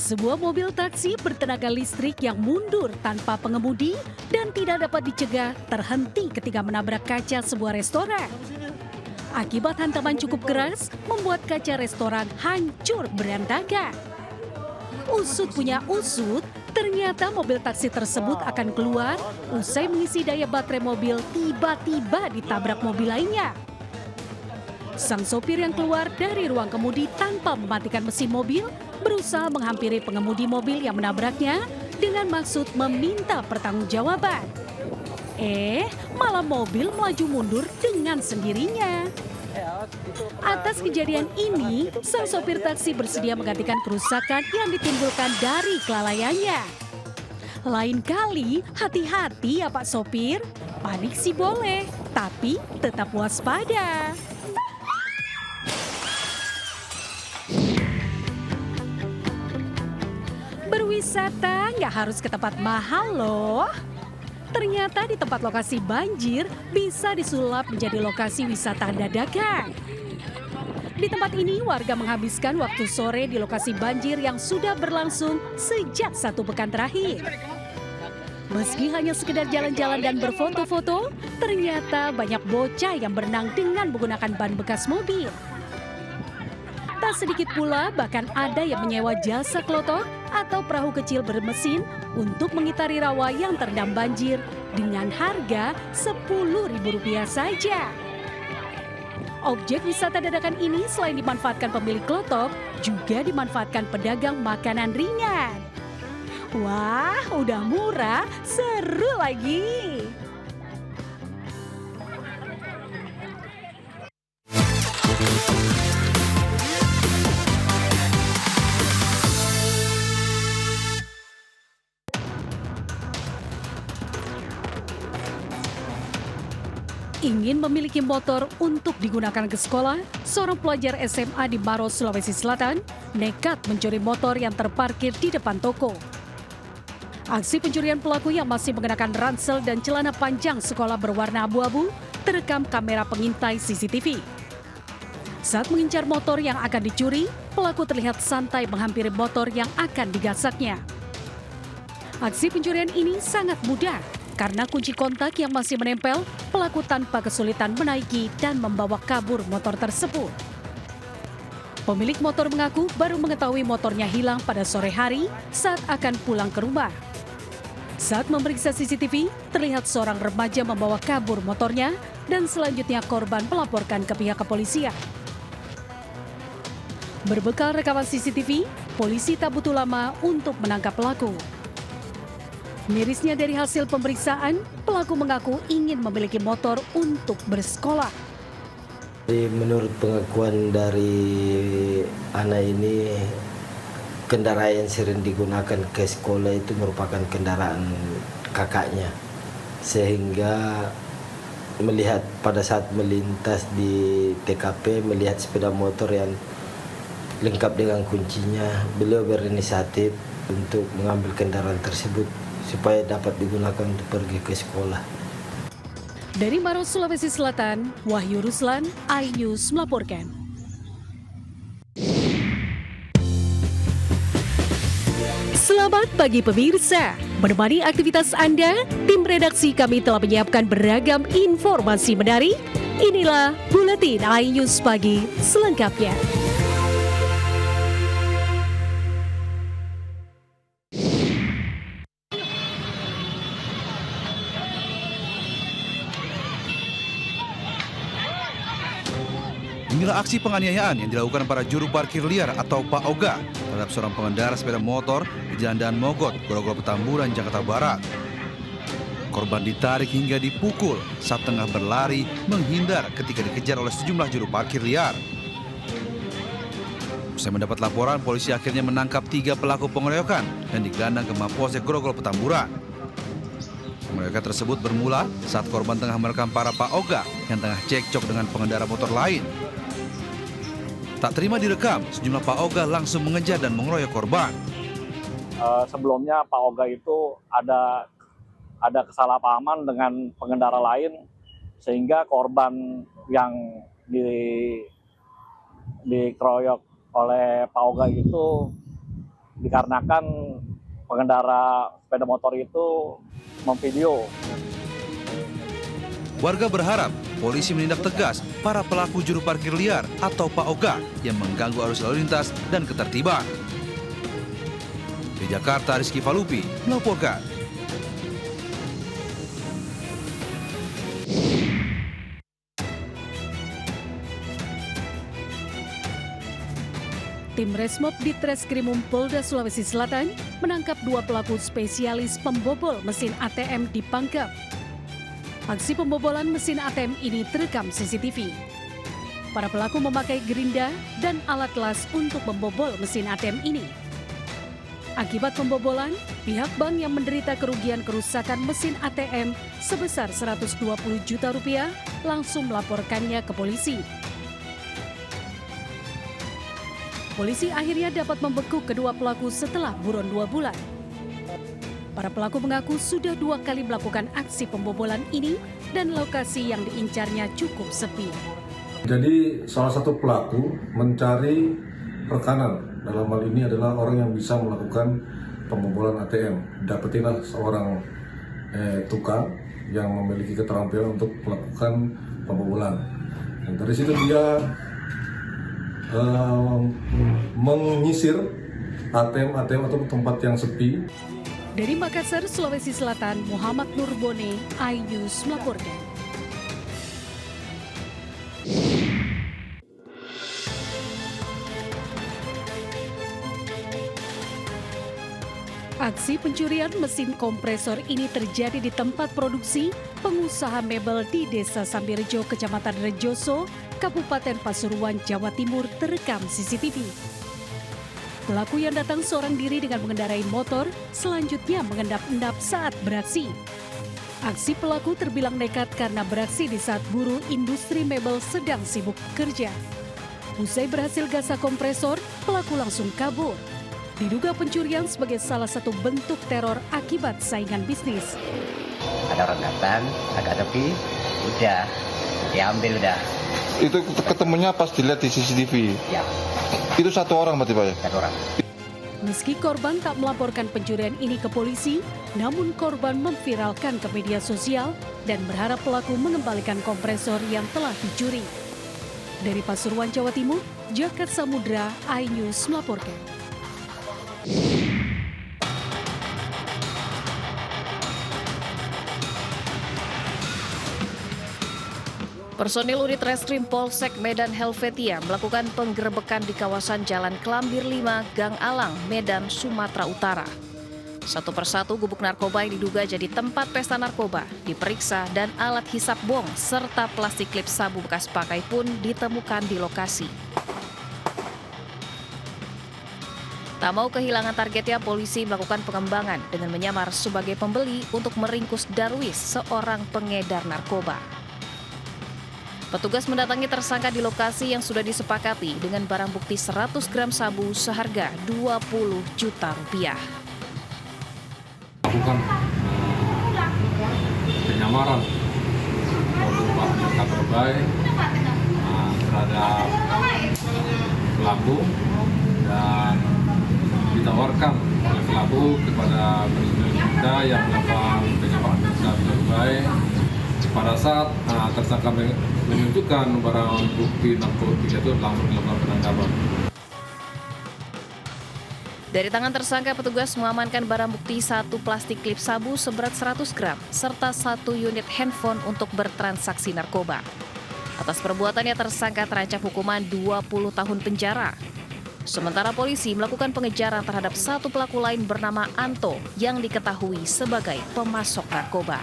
Sebuah mobil taksi bertenaga listrik yang mundur tanpa pengemudi dan tidak dapat dicegah terhenti ketika menabrak kaca sebuah restoran. Akibat hantaman cukup keras, membuat kaca restoran hancur berantakan. Usut punya usut, ternyata mobil taksi tersebut akan keluar usai mengisi daya baterai mobil tiba-tiba ditabrak mobil lainnya. Sang sopir yang keluar dari ruang kemudi tanpa mematikan mesin mobil berusaha menghampiri pengemudi mobil yang menabraknya dengan maksud meminta pertanggungjawaban. Malah mobil melaju mundur dengan sendirinya. Atas kejadian ini, sang sopir taksi bersedia menggantikan kerusakan yang ditimbulkan dari kelalaiannya. Lain kali, hati-hati ya Pak Sopir. Panik sih boleh, tapi tetap waspada. Berwisata nggak harus ke tempat mahal loh. Ternyata di tempat lokasi banjir bisa disulap menjadi lokasi wisata dadakan. Di tempat ini warga menghabiskan waktu sore di lokasi banjir yang sudah berlangsung sejak 1 pekan terakhir. Meski hanya sekedar jalan-jalan dan berfoto-foto, ternyata banyak bocah yang berenang dengan menggunakan ban bekas mobil. Tak sedikit pula bahkan ada yang menyewa jasa klotok atau perahu kecil bermesin untuk mengitari rawa yang terendam banjir dengan harga Rp10.000 saja. Objek wisata dadakan ini selain dimanfaatkan pemilik klotok, juga dimanfaatkan pedagang makanan ringan. Wah, udah murah, seru lagi. Ingin memiliki motor untuk digunakan ke sekolah, seorang pelajar SMA di Maros, Sulawesi Selatan, nekat mencuri motor yang terparkir di depan toko. Aksi pencurian pelaku yang masih mengenakan ransel dan celana panjang sekolah berwarna abu-abu terekam kamera pengintai CCTV. Saat mengincar motor yang akan dicuri, pelaku terlihat santai menghampiri motor yang akan digasaknya. Aksi pencurian ini sangat mudah. Karena kunci kontak yang masih menempel, pelaku tanpa kesulitan menaiki dan membawa kabur motor tersebut. Pemilik motor mengaku baru mengetahui motornya hilang pada sore hari saat akan pulang ke rumah. Saat memeriksa CCTV, terlihat seorang remaja membawa kabur motornya dan selanjutnya korban melaporkan ke pihak kepolisian. Berbekal rekaman CCTV, polisi tak butuh lama untuk menangkap pelaku. Mirisnya dari hasil pemeriksaan, pelaku mengaku ingin memiliki motor untuk bersekolah. Menurut pengakuan dari anak ini, kendaraan yang sering digunakan ke sekolah itu merupakan kendaraan kakaknya. Sehingga melihat pada saat melintas di TKP, melihat sepeda motor yang lengkap dengan kuncinya, beliau berinisiatif untuk mengambil kendaraan tersebut supaya dapat digunakan untuk pergi ke sekolah. Dari Maros, Sulawesi Selatan, Wahyu Ruslan, iNews melaporkan. Selamat pagi pemirsa. Menemani aktivitas Anda, tim redaksi kami telah menyiapkan beragam informasi menarik. Inilah Buletin iNews Pagi selengkapnya. Inilah aksi penganiayaan yang dilakukan para juru parkir liar atau Pak Oga terhadap seorang pengendara sepeda motor di Jalan Daan Mogot, Grogol Petamburan, Jakarta Barat. Korban ditarik hingga dipukul saat tengah berlari menghindar ketika dikejar oleh sejumlah juru parkir liar. Usai mendapat laporan, polisi akhirnya menangkap 3 pelaku pengeroyokan dan digelandang ke Mapolsek Grogol Petamburan. Pengeroyokan tersebut bermula saat korban tengah merekam para Pak Oga yang tengah cekcok dengan pengendara motor lain. Tak terima direkam, sejumlah Pak Oga langsung mengejar dan mengeroyok korban. Sebelumnya Pak Oga itu ada kesalahpahaman dengan pengendara lain sehingga korban yang dikeroyok oleh Pak Oga itu dikarenakan pengendara sepeda motor itu memvideo. Warga berharap polisi menindak tegas para pelaku juru parkir liar atau PAOGA yang mengganggu arus lalu lintas dan ketertiban. Di Jakarta, Rizky Falupi melaporkan. Tim Resmob Ditreskrimum Polda Sulawesi Selatan menangkap 2 pelaku spesialis pembobol mesin ATM di Pangkep. Aksi pembobolan mesin ATM ini terekam CCTV. Para pelaku memakai gerinda dan alat las untuk membobol mesin ATM ini. Akibat pembobolan, pihak bank yang menderita kerugian kerusakan mesin ATM sebesar Rp120 juta langsung melaporkannya ke polisi. Polisi akhirnya dapat membekuk kedua pelaku setelah buron 2 bulan. Para pelaku mengaku sudah 2 kali melakukan aksi pembobolan ini dan lokasi yang diincarnya cukup sepi. Jadi salah satu pelaku mencari rekanan, dalam hal ini adalah orang yang bisa melakukan pembobolan ATM. Dapetinlah seorang tukang yang memiliki keterampilan untuk melakukan pembobolan. Dan dari situ dia menyisir ATM atau tempat yang sepi. Dari Makassar, Sulawesi Selatan, Muhammad Nurbone, iNews melaporkan. Aksi pencurian mesin kompresor ini terjadi di tempat produksi pengusaha mebel di Desa Sambirjo, Kecamatan Rejoso, Kabupaten Pasuruan, Jawa Timur terekam CCTV. Pelaku yang datang seorang diri dengan mengendarai motor, selanjutnya mengendap-endap saat beraksi. Aksi pelaku terbilang nekat karena beraksi di saat buruh industri mebel sedang sibuk kerja. Usai berhasil gasak kompresor, pelaku langsung kabur. Diduga pencurian sebagai salah satu bentuk teror akibat saingan bisnis. Ada orang datang, agak tepi, udah diambil udah. Itu ketemunya pas dilihat di CCTV? Ya. Itu 1 orang berarti Pak ya? 1 orang. Meski korban tak melaporkan pencurian ini ke polisi, namun korban memviralkan ke media sosial dan berharap pelaku mengembalikan kompresor yang telah dicuri. Dari Pasuruan, Jawa Timur, Jakarta Samudra, iNews melaporkan. Personil unit Reskrim Polsek Medan Helvetia melakukan penggerebekan di kawasan Jalan Kelambir 5, Gang Alang, Medan, Sumatera Utara. Satu persatu gubuk narkoba yang diduga jadi tempat pesta narkoba diperiksa dan alat hisap bong serta plastik klip sabu bekas pakai pun ditemukan di lokasi. Tak mau kehilangan targetnya, polisi melakukan pengembangan dengan menyamar sebagai pembeli untuk meringkus Darwis, seorang pengedar narkoba. Petugas mendatangi tersangka di lokasi yang sudah disepakati dengan barang bukti 100 gram sabu seharga Rp20 juta. Lakukan penyamaran berupa kabar baik terhadap pelaku dan ditawarkan oleh pelaku kepada personil kita yang melakukan penyamaran kabar baik. Pada saat tersangka menunjukkan barang bukti narkotika itu langsung dilakukan penangkapan. Dari tangan tersangka, petugas mengamankan barang bukti 1 plastik klip sabu seberat 100 gram serta 1 unit handphone untuk bertransaksi narkoba. Atas perbuatannya, tersangka terancam hukuman 20 tahun penjara. Sementara polisi melakukan pengejaran terhadap 1 pelaku lain bernama Anto yang diketahui sebagai pemasok narkoba.